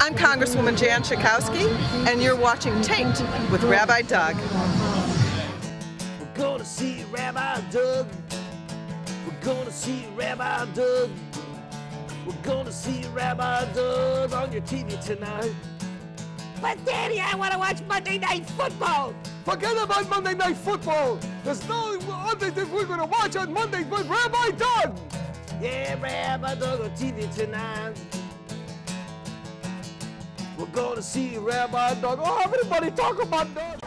I'm Congresswoman Jan Schakowsky, and you're watching Taped with Rabbi Doug. We're gonna see Rabbi Doug. We're gonna see Rabbi Doug. We're gonna see Rabbi Doug on your TV tonight. But Daddy, I want to watch Monday Night Football. Forget about Monday Night Football. There's no other thing we're going to watch on Monday but Rabbi Doug. Yeah, Rabbi Doug on TV tonight. We're gonna see Rabbi Doug. Oh, everybody talk about Doug.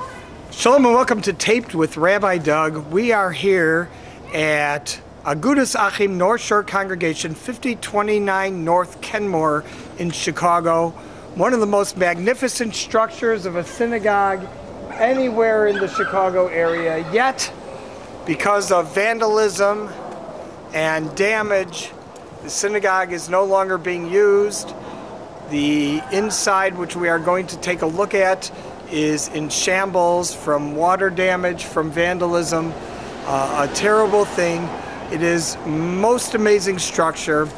Shalom and welcome to Taped with Rabbi Doug. We are here at Agudas Achim North Shore Congregation, 5029 North Kenmore in Chicago. One of the most magnificent structures of a synagogue anywhere in the Chicago area. Yet, because of vandalism and damage, the synagogue is no longer being used. The inside, which we are going to take a look at, is in shambles from water damage, from vandalism. A terrible thing. It is most amazing structure,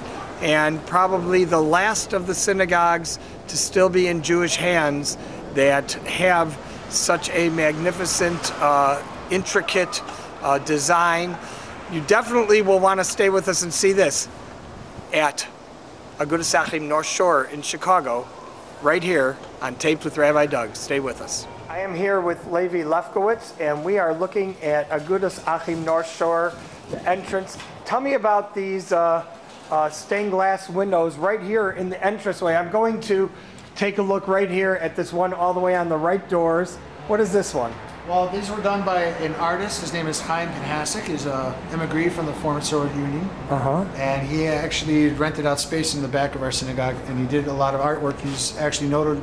and probably the last of the synagogues to still be in Jewish hands that have such a magnificent, intricate design. You definitely will want to stay with us and see this at Agudas Achim North Shore in Chicago, right here on Taped with Rabbi Doug. Stay with us. I am here with Levi Lefkowitz, and we are looking at Agudas Achim North Shore, the entrance. Tell me about these stained glass windows right here in the entranceway. I'm going to take a look right here at this one all the way on the right doors. What is this one? Well, these were done by an artist. His name is Chaim Pinhasek. He's an immigrant from the former Soviet Union. And he actually rented out space in the back of our synagogue, and he did a lot of artwork. He's actually noted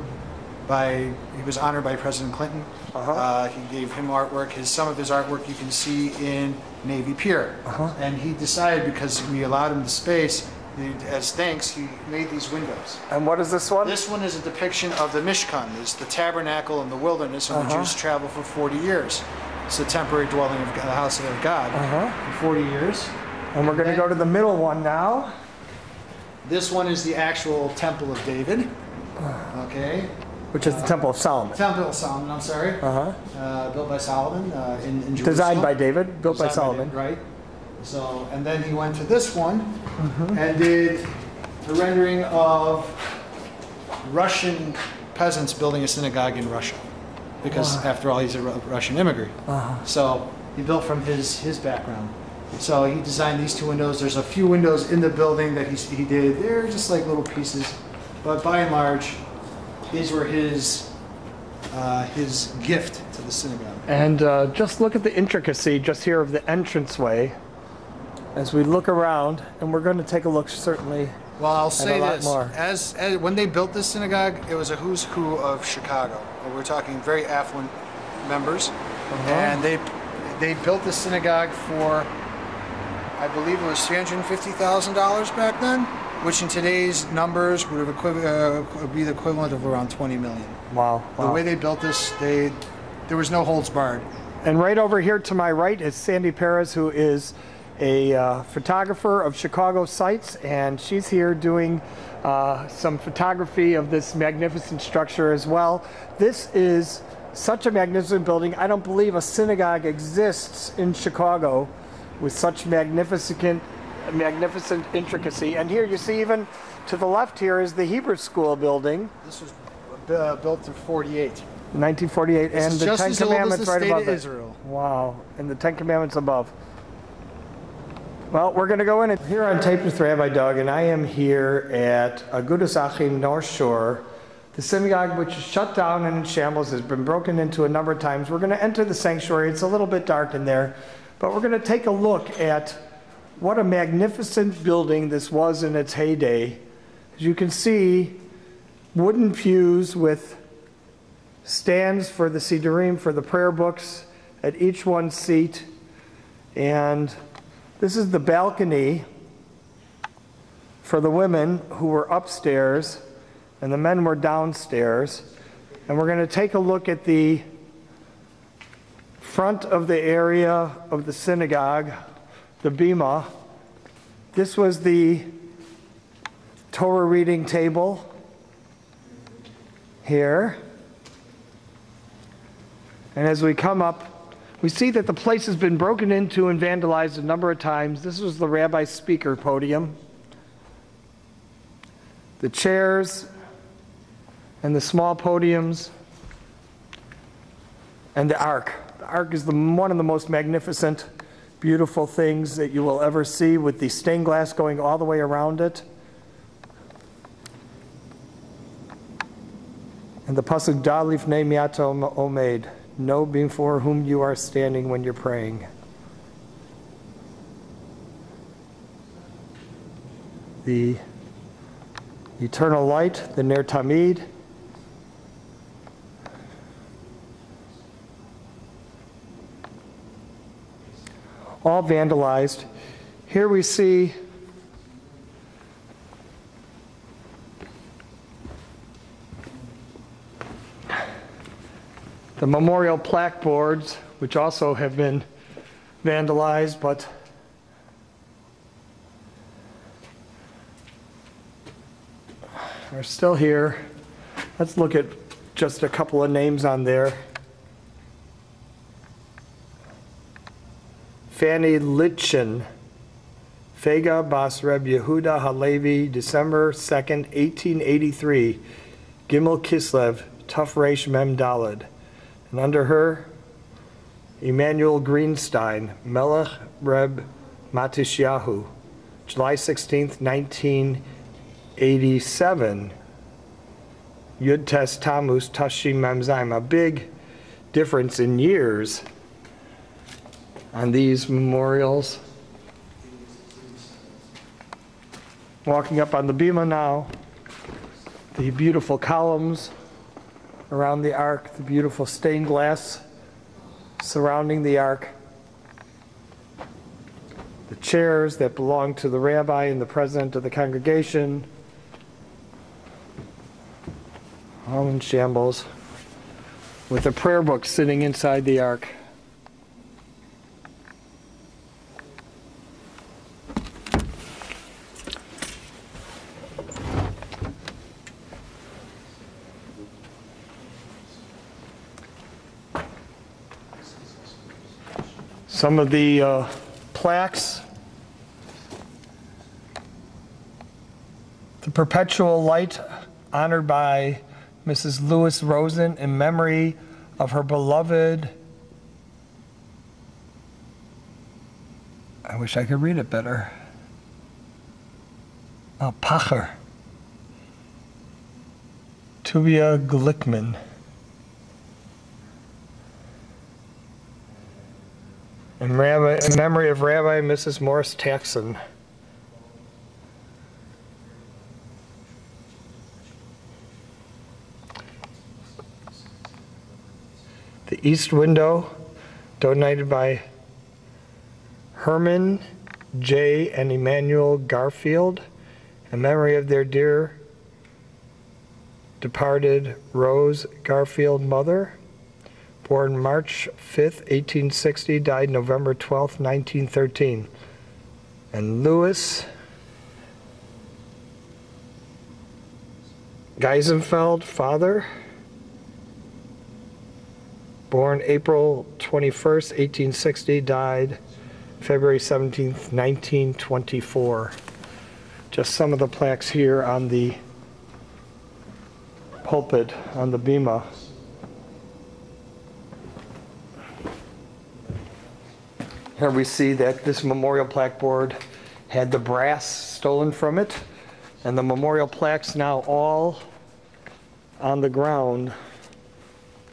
by, he was honored by President Clinton. He gave him artwork. Some of his artwork you can see in Navy Pier. And he decided, because we allowed him the space, as thanks, he made these windows. And what is this one? This one is a depiction of the Mishkan. It's the tabernacle in the wilderness, and the Jews traveled for 40 years. It's a temporary dwelling of the house of God for 40 years. And we're going to go to the middle one now. This one is the actual Temple of David. Okay. Which is the Temple of Solomon. Temple of Solomon, I'm sorry. Built by Solomon in Jerusalem. Designed by David, built by Solomon. Right. So, and then he went to this one and did a rendering of Russian peasants building a synagogue in Russia, because after all, he's a Russian immigrant. So he built from his background. So he designed these two windows. There's a few windows in the building that he did. They're just like little pieces, but by and large, these were his gift to the synagogue. And just look at the intricacy just here of the entranceway as we look around, and we're going to take a look certainly. Well, I'll say this, more. As when they built this synagogue, it was a who's who of Chicago. We're talking very affluent members, and they built this synagogue for, I believe it was $350,000 back then, which in today's numbers would have be the equivalent of around 20 million. Wow. The way they built this, there was no holds barred. And right over here to my right is Sandy Perez, who is a photographer of Chicago sites, and she's here doing some photography of this magnificent structure as well. This is such a magnificent building. I don't believe a synagogue exists in Chicago with such magnificent intricacy. And here you see, even to the left here, is the Hebrew School building. This was built in 48. 1948, and the Ten Commandments right above it. Israel. Wow, and the Ten Commandments above. Well, we're going to go in here on Taped with Rabbi Doug, and I am here at Agudas Achim North Shore, the synagogue, which is shut down and in shambles, has been broken into a number of times. We're going to enter the sanctuary. It's a little bit dark in there, but we're going to take a look at what a magnificent building this was in its heyday. As you can see, wooden pews with stands for the Siddurim, for the prayer books, at each one's seat, and this is the balcony for the women who were upstairs, and the men were downstairs. And we're going to take a look at the front of the area of the synagogue, the bima. This was the Torah reading table. here. And as we come up, we see that the place has been broken into and vandalized a number of times. This was the rabbi's speaker podium. The chairs and the small podiums and the ark. The ark is one of the most magnificent, beautiful things that you will ever see, with the stained glass going all the way around it. And the pasuk da lifnei miata omed, know before whom you are standing when you're praying. The eternal light, the ner tamid. All vandalized. Here we see the memorial plaque boards, which also have been vandalized, but are still here. Let's look at just a couple of names on there. Fanny Litchen, Fega Bas Reb Yehuda Halevi, December 2nd, 1883, Gimel Kislev, Tuf Reish Mem Daled. And under her, Emmanuel Greenstein, Melech Reb Matisyahu, July 16th, 1987, Yud Tes Tammuz Tashim Mem Zaim. A big difference in years on these memorials. Walking up on the bima now, the beautiful columns around the ark, the beautiful stained glass surrounding the ark, the chairs that belong to the rabbi and the president of the congregation, all in shambles, with a prayer book sitting inside the ark. Some of the plaques. The perpetual light honored by Mrs. Lewis Rosen in memory of her beloved, I wish I could read it better, Pacher, Tuvia Glickman. In memory of Rabbi and Mrs. Morris Taxon. The east window, donated by Herman J. and Emmanuel Garfield, in memory of their dear departed Rose Garfield mother, born March 5th, 1860, died November 12th, 1913. And Louis Geisenfeld, father, born April 21st, 1860, died February 17th, 1924. Just some of the plaques here on the pulpit, on the bima. Here we see that this memorial plaque board had the brass stolen from it, and the memorial plaques now all on the ground.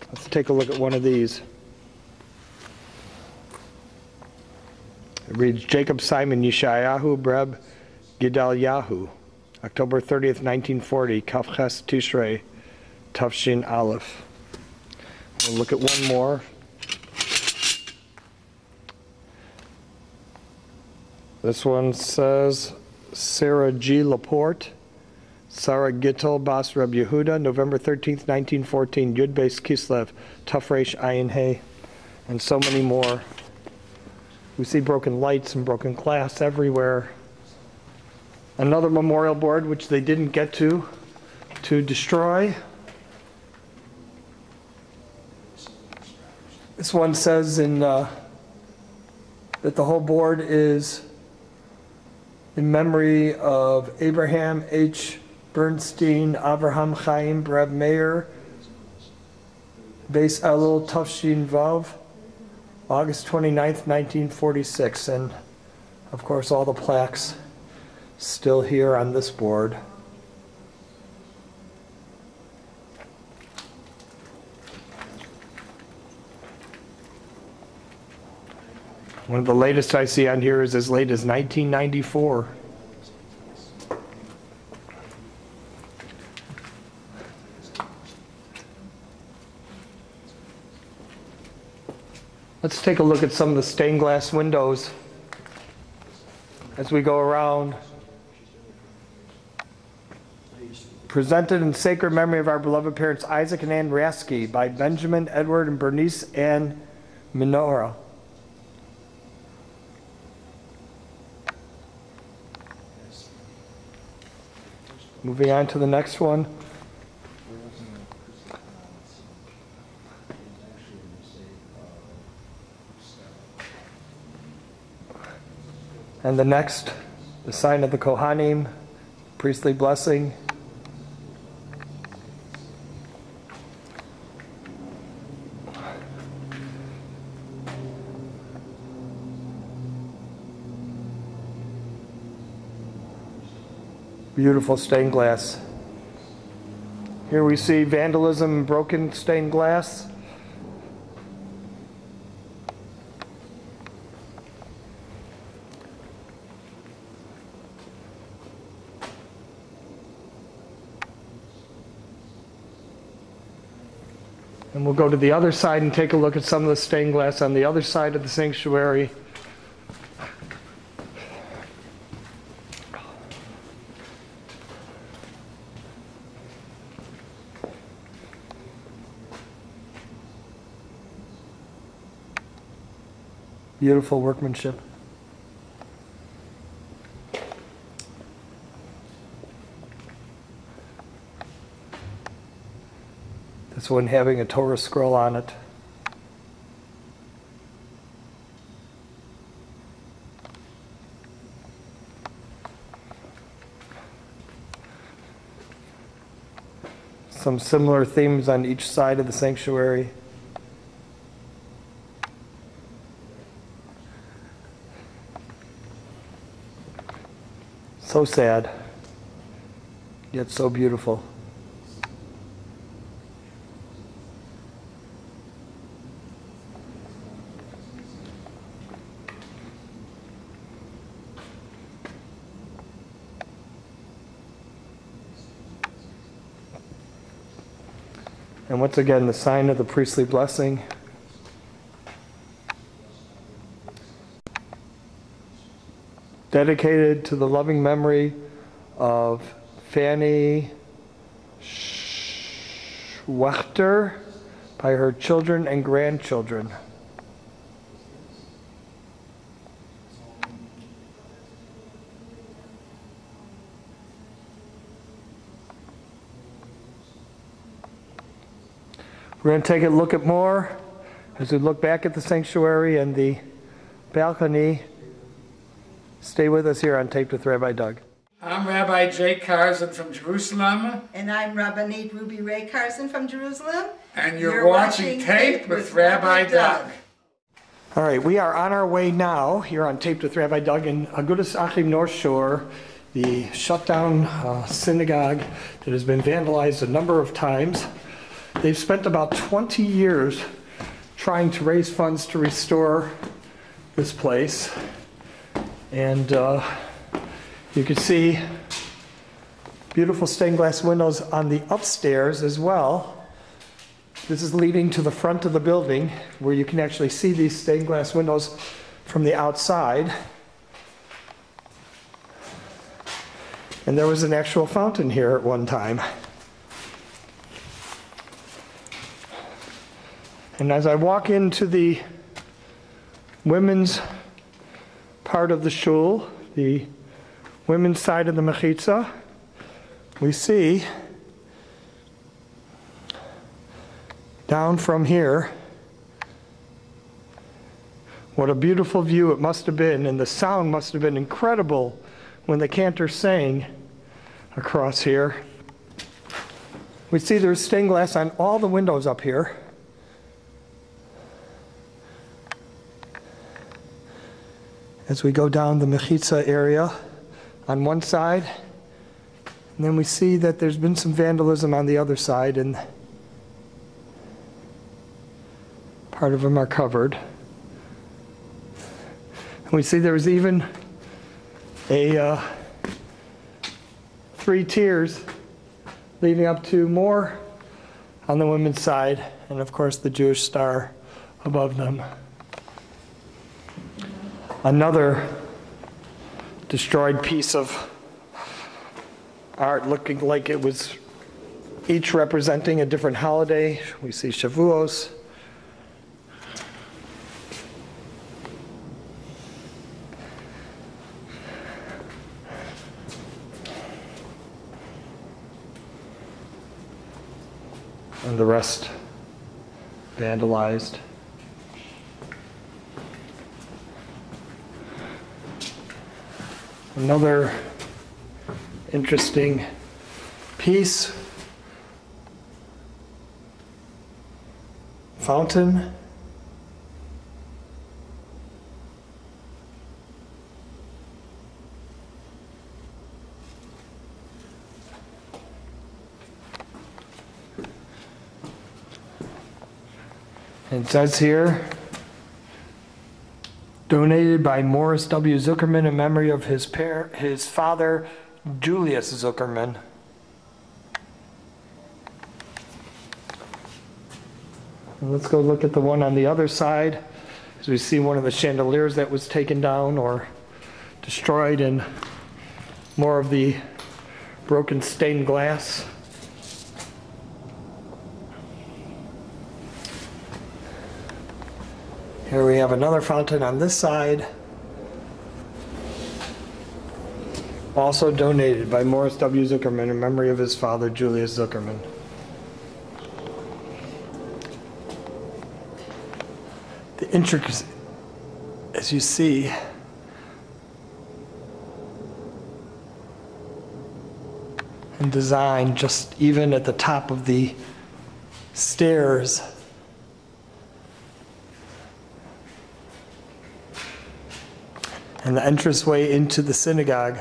Let's take a look at one of these. It reads, Jacob Simon Yeshayahu Breb Gedalyahu, October 30th, 1940, Kafches Tishrei, Tafshin Aleph. We'll look at one more. This one says, Sarah G. Laporte, Sarah Gittel Bas Reb Yehuda, November 13th, 1914, Yud Beis Kislev, Tafresh Ayin Hay, and so many more. We see broken lights and broken glass everywhere. Another memorial board which they didn't get to destroy. This one says that the whole board is in memory of Abraham H. Bernstein, Avraham Chaim, Reb Meir, Beis Elul Tafshin Vav, August 29th, 1946. And of course, all the plaques still here on this board. One of the latest I see on here is as late as 1994. Let's take a look at some of the stained glass windows as we go around. Presented in sacred memory of our beloved parents Isaac and Ann Rasky by Benjamin, Edward, and Bernice Ann Minora. Moving on to the next one. And the next, the sign of the Kohanim, priestly blessing. Beautiful stained glass. Here we see vandalism and broken stained glass. And we'll go to the other side and take a look at some of the stained glass on the other side of the sanctuary. Beautiful workmanship. This one having a Torah scroll on it. Some similar themes on each side of the sanctuary. So sad, yet so beautiful. And once again, the sign of the priestly blessing. Dedicated to the loving memory of Fanny Schwechter by her children and grandchildren. We're going to take a look at more as we look back at the sanctuary and the balcony. Stay with us here on Taped with Rabbi Doug. I'm Rabbi Jake Carson from Jerusalem. And I'm Rabbanit Ruby Ray Carson from Jerusalem. And you're watching Taped with Rabbi Doug. All right, we are on our way now here on Taped with Rabbi Doug in Agudas Achim North Shore, the shutdown synagogue that has been vandalized a number of times. They've spent about 20 years trying to raise funds to restore this place. And you can see beautiful stained glass windows on the upstairs as well. This is leading to the front of the building where you can actually see these stained glass windows from the outside. And there was an actual fountain here at one time. And as I walk into the women's part of the shul, the women's side of the mechitza, we see down from here What a beautiful view it must have been, and the sound must have been incredible when the cantor sang across here. We see there's stained glass on all the windows up here. As we go down the Mechitza area on one side, and then we see that there's been some vandalism on the other side, and part of them are covered. And we see there was even a 3 tiers leading up to more on the women's side, and of course the Jewish star above them. Another destroyed piece of art looking like it was each representing a different holiday. We see Shavuos. And the rest vandalized. Another interesting piece. Fountain. It says here, donated by Morris W. Zuckerman in memory of his father, Julius Zuckerman. And let's go look at the one on the other side, as we see one of the chandeliers that was taken down or destroyed, and more of the broken stained glass. Here we have another fountain on this side, also donated by Morris W. Zuckerman in memory of his father, Julius Zuckerman. The intricacy, as you see, and design just even at the top of the stairs. And the entranceway into the synagogue.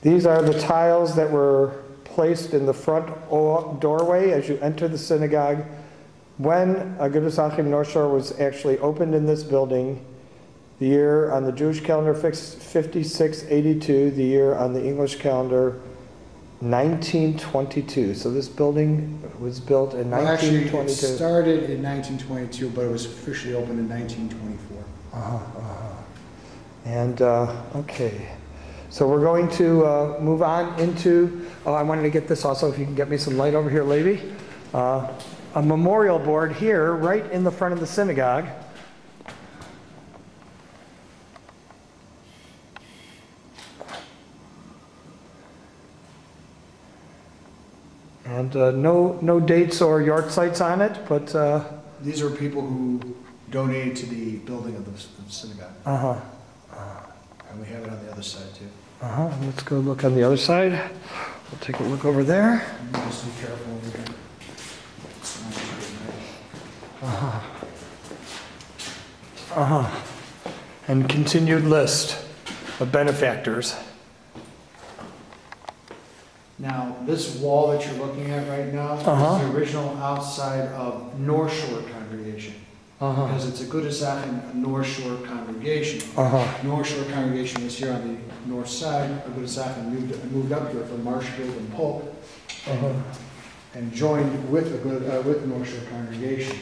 These are the tiles that were placed in the front doorway as you enter the synagogue when Agudas Achim North Shore was actually opened in this building. The year on the Jewish calendar 5682, the year on the English calendar 1922. So this building was built in 1922. Actually, it started in 1922, but it was officially opened in 1924. And, okay. So we're going to move on into, I wanted to get this also, if you can get me some light over here, Levi. A memorial board here, right in the front of the synagogue. And no dates or yard sites on it, but... These are people who donated to the building of the synagogue. And we have it on the other side too. Let's go look on the other side. We'll take a look over there. Just be careful over here. And continued list of benefactors. Now, this wall that you're looking at right now is the original outside of North Shore congregation. Because it's a Agudas Achim North Shore congregation. North Shore congregation was here on the north side. Agudas Achim moved up here from Marshfield and Polk and joined with the North Shore congregation.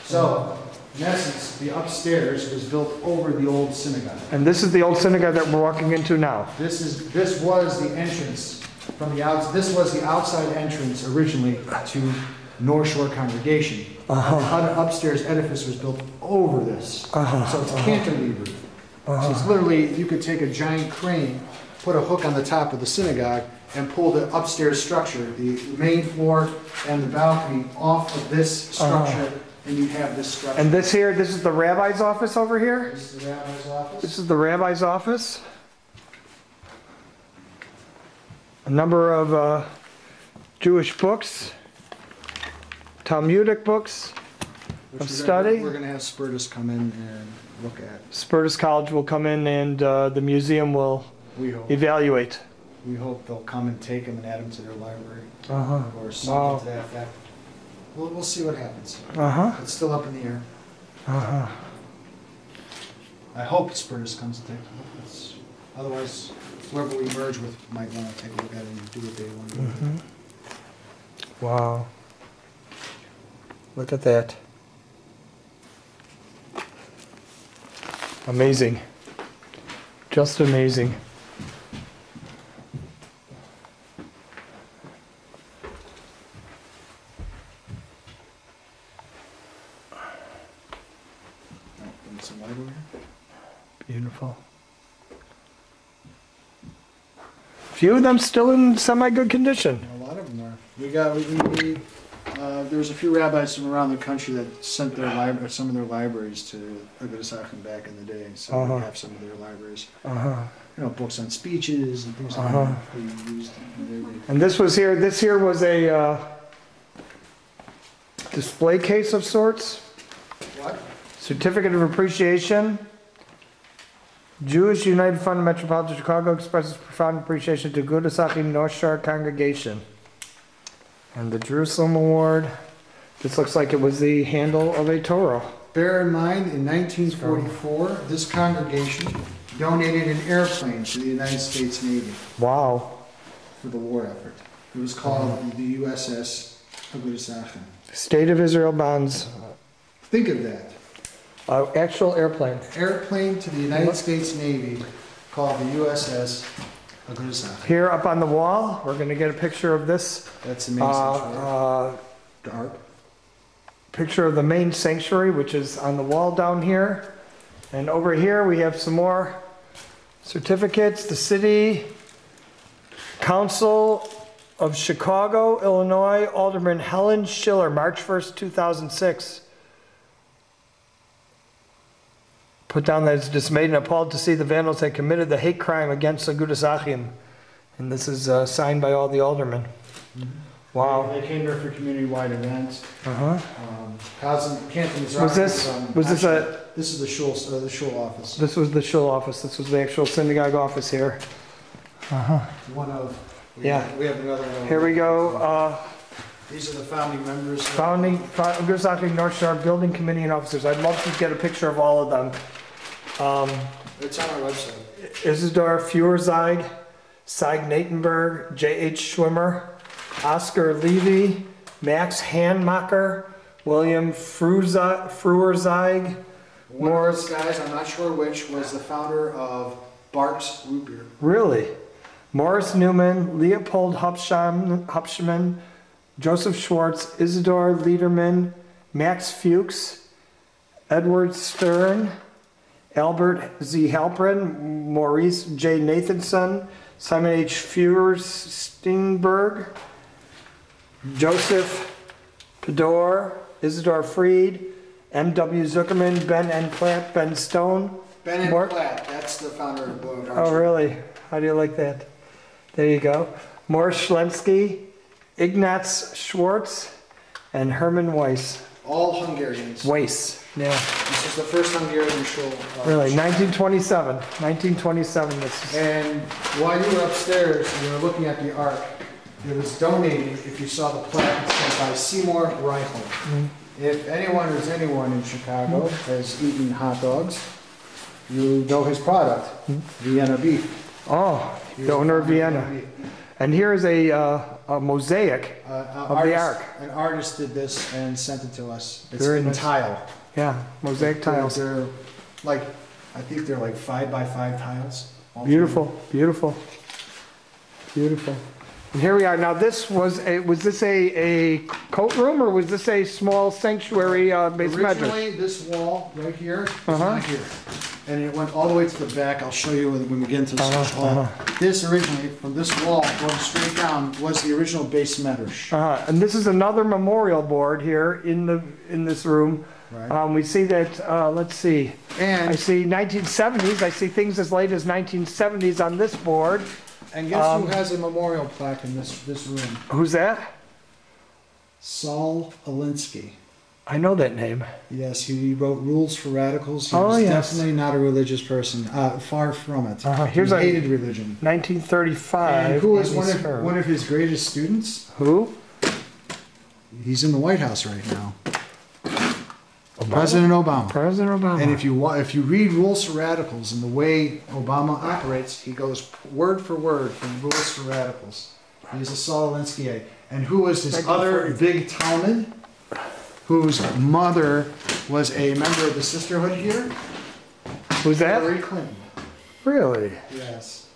So, in essence, the upstairs was built over the old synagogue. And this is the old synagogue that we're walking into now. This was the entrance from the outside. This was the outside entrance originally to North Shore congregation. The upstairs edifice was built over this, so it's cantilevered. So it's literally, you could take a giant crane, put a hook on the top of the synagogue, and pull the upstairs structure, the main floor and the balcony, off of this structure and you have this structure. And this here, this is the rabbi's office over here? This is the rabbi's office. This is the rabbi's office. A number of Jewish books, Talmudic books of study. We're going to have Spurtus come in and look at. Spurtus College will come in and the museum will evaluate. We hope they'll come and take them and add them to their library. Or something Wow. to that effect. We'll see what happens. It's still up in the air. I hope Spurtus comes and takes them. Otherwise, whoever we merge with might want to take a look at it and do what they want to do. Wow. Look at that. Amazing. Just amazing. Some light over here. Beautiful. Few of them still in semi-good condition. A lot of them are. There was a few rabbis from around the country that sent their some of their libraries to Agudas Achim back in the day. So we have some of their libraries. You know, books on speeches and things like that. We used And this was here. This here was a display case of sorts. What? Certificate of Appreciation. Jewish United Fund of Metropolitan Chicago expresses profound appreciation to Agudas Achim North Shore congregation. And the Jerusalem Award. This looks like it was the handle of a Torah. Bear in mind, in 1944, this congregation donated an airplane to the United States Navy. Wow. For the war effort. It was called the USS Agudas Achim. State of Israel bonds. Think of that. Actual airplane. Airplane to the United States Navy called the USS Agudas Achim. Here up on the wall, we're going to get a picture of this. That's the main sanctuary. The Ark. Picture of the main sanctuary, which is on the wall down here. And over here we have some more certificates. The City Council of Chicago, Illinois, Alderman Helen Schiller, March 1st, 2006. Put down that it's dismayed and appalled to see the vandals had committed the hate crime against Agudas Achim. And this is signed by all the aldermen. Wow. They came there for community-wide events. Canton is This is the shul office. This was the shul office. This was the actual synagogue office here. One of. We have another one. Here we go. These are the founding members. Agudas Achim North Shore Building Committee and officers. I'd love to get a picture of all of them. It's on our website. Isidor Feuerzig, Sig Natenberg, J.H. Schwimmer, Oscar Levy, Max Handmacher, William Feuerzig, One of those guys, I'm not sure which, was the founder of Bart's Root Beer. Really? Morris Newman, Leopold Hupschman, Joseph Schwartz, Isidor Liederman, Max Fuchs, Edward Stern, Albert Z. Halprin, Maurice J. Nathanson, Simon H. Feuersteinberg, Joseph Pador, Isidor Fried, M.W. Zuckerman, Ben N. Platt, Ben Stone. Ben N. Platt, that's the founder of Boyd. Oh, really? How do you like that? There you go. Morris Schlensky, Ignaz Schwartz, and Hermann Weiss. All Hungarians. Weiss, yeah. This is the first Hungarian shul. Really, 1927. 1927. This is. And while you were upstairs and you were looking at the Ark, it was donated, if you saw the plaque, sent by Seymour Reichel. If anyone in Chicago has eaten hot dogs, you know his product, Vienna beef. Oh, the owner of Vienna. And here is a mosaic of the Ark. An artist did this and sent it to us. It's Very in nice. tile. Yeah, mosaic tiles. They're like, I think they're like 5 by 5 tiles. Beautiful, beautiful, beautiful. And here we are. Now, this was this a coat room, or was this a small sanctuary base measure? Originally, this wall right here is not here. and it went all the way to the back. I'll show you when we get into the social hall. This originally, from this wall going straight down, was the original base medrash. And this is another memorial board here in this room. Right. We see that, let's see, And I see 1970s. I see things as late as 1970s on this board. And guess who has a memorial plaque in this room? Who's that? Saul Alinsky. I know that name. Yes, he wrote Rules for Radicals. He was definitely not a religious person. Far from it. Here's he hated religion. 1935. And who was one of his greatest students? Who? He's in the White House right now. President Obama. President Obama. And if you read Rules for Radicals and the way Obama operates, he goes word for word from Rules for Radicals. He's a Saul Alinsky. And who was his other big Talmud? Whose mother was a member of the sisterhood here? Who's that? Hillary Clinton. Really? Yes.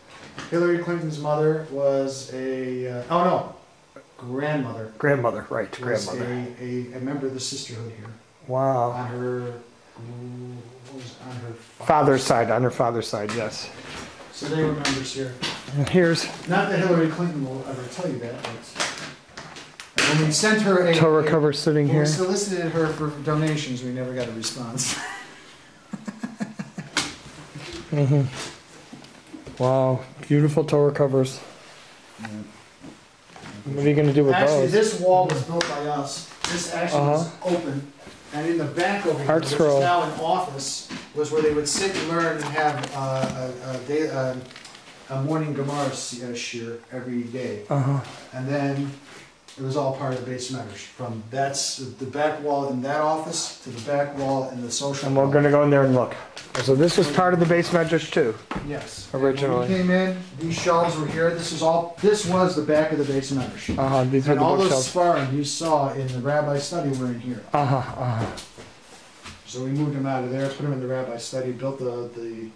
Hillary Clinton's mother was a grandmother. Grandmother, right? Was Grandmother. a member of the sisterhood here. Wow. On her Father's side. On her father's side, yes. So they were members here. And here's Not that Hillary Clinton will ever tell you that, but when we sent her Torah cover sitting when here. we solicited her for donations, we never got a response. Wow, beautiful Torah covers. What are you going to do with Actually, those? this wall was built by us. This actually was open. And in the back over here, Art which is scroll. now an office, was where they would sit and learn and have a morning Gemara shir every day. And then it was all part of the base medrash. From that's the back wall in that office to the back wall in the social And we're hall. going to go in there and look. So this was part of the base medrash too. Yes. Originally. When we came in, these shelves were here. This was the back of the base medrash. These are And the all those bookshelves. sparring you saw in the rabbi study were in here. So we moved them out of there, put them in the rabbi study, built the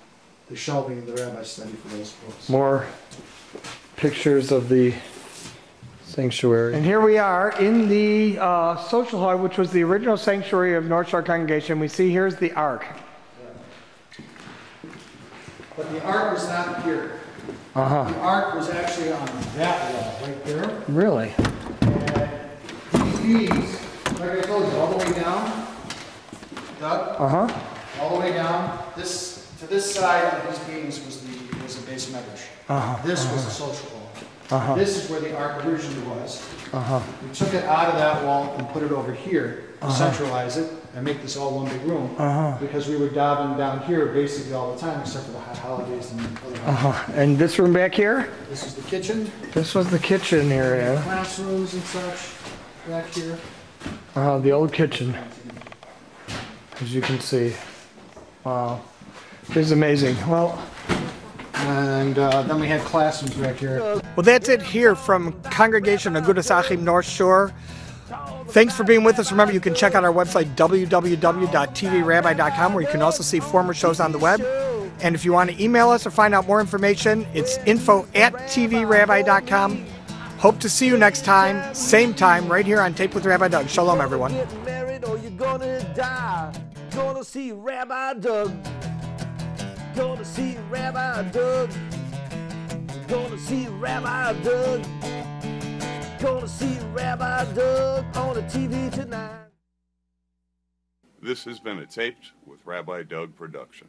shelving in the rabbi study for those books. More pictures of the sanctuary. And here we are in the social hall, which was the original sanctuary of North Shore Congregation. We see here's the ark. But the ark was not here. The ark was actually on that wall right there. Really? And these, like I told you, all the way down, Doug, all the way down, to this side of these beams was the base medrash. This was the social hall. This is where the ark originally was. We took it out of that wall and put it over here to centralize it and make this all one big room. Because we were davening down here basically all the time, except for the holidays and other holidays. And this room back here? This is the kitchen. This was the kitchen area. Classrooms and such back here. The old kitchen, as you can see. Wow. This is amazing. Well, And then we had classrooms back here. well, that's it here from Congregation Agudas Achim North Shore. Thanks for being with us. Remember, you can check out our website, www.tvrabbi.com, where you can also see former shows on the web. And if you want to email us or find out more information, it's info@tvrabbi.com. Hope to see you next time, same time, right here on Tape with Rabbi Doug. Shalom, everyone. Get married or you're gonna die. Gonna see Rabbi Doug. Gonna see Rabbi Doug. Gonna see Rabbi Doug. Gonna see Rabbi Doug on the TV tonight. This has been a Taped with Rabbi Doug production.